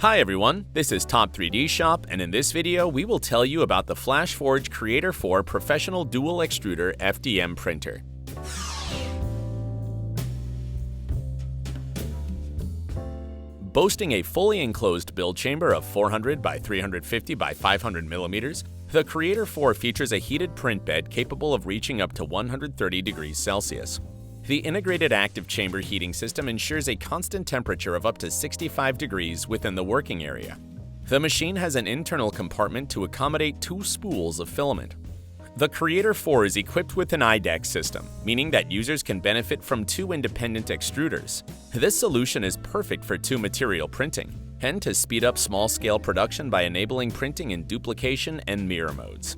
Hi everyone, this is Top 3D Shop, and in this video we will tell you about the Flashforge Creator 4 Professional Dual Extruder FDM Printer. Boasting a fully enclosed build chamber of 400 by 350 by 500 millimeters, the Creator 4 features a heated print bed capable of reaching up to 130 degrees Celsius. The integrated active chamber heating system ensures a constant temperature of up to 65 degrees within the working area. The machine has an internal compartment to accommodate 2 spools of filament. The Creator 4 is equipped with an IDEX system, meaning that users can benefit from 2 independent extruders. This solution is perfect for 2-material printing, and to speed up small-scale production by enabling printing in duplication and mirror modes.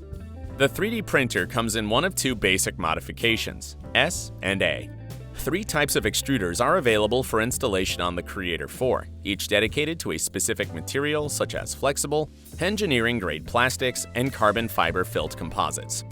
The 3D printer comes in one of 2 basic modifications, S and A. 3 types of extruders are available for installation on the Creator 4, each dedicated to a specific material such as flexible, engineering-grade plastics, and carbon fiber filled composites.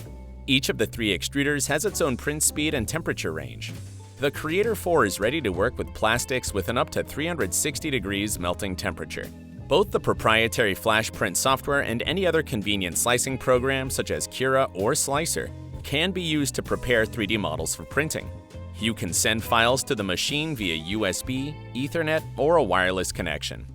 Each of the 3 extruders has its own print speed and temperature range. The Creator 4 is ready to work with plastics with an up to 360 degrees melting temperature. Both the proprietary Flash print software and any other convenient slicing program such as Cura or Slicer can be used to prepare 3D models for printing. You can send files to the machine via USB, Ethernet, or a wireless connection.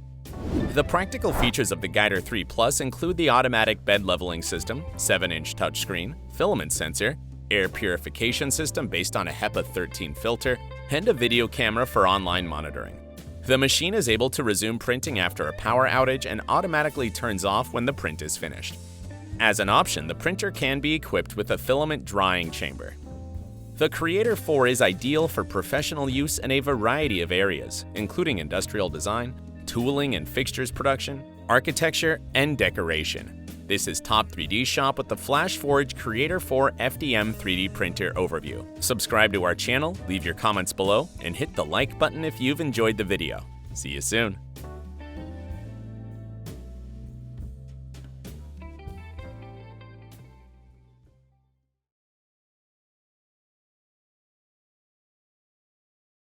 The practical features of the Guider 3 Plus include the automatic bed leveling system, 7-inch touchscreen, filament sensor, air purification system based on a HEPA 13 filter, and a video camera for online monitoring. The machine is able to resume printing after a power outage and automatically turns off when the print is finished. As an option, the printer can be equipped with a filament drying chamber. The Creator 4 is ideal for professional use in a variety of areas, including industrial design, tooling and fixtures production, architecture, and decoration. This is Top 3D Shop with the Flashforge Creator 4 FDM 3D Printer overview. Subscribe to our channel, leave your comments below, and hit the like button if you've enjoyed the video. See you soon!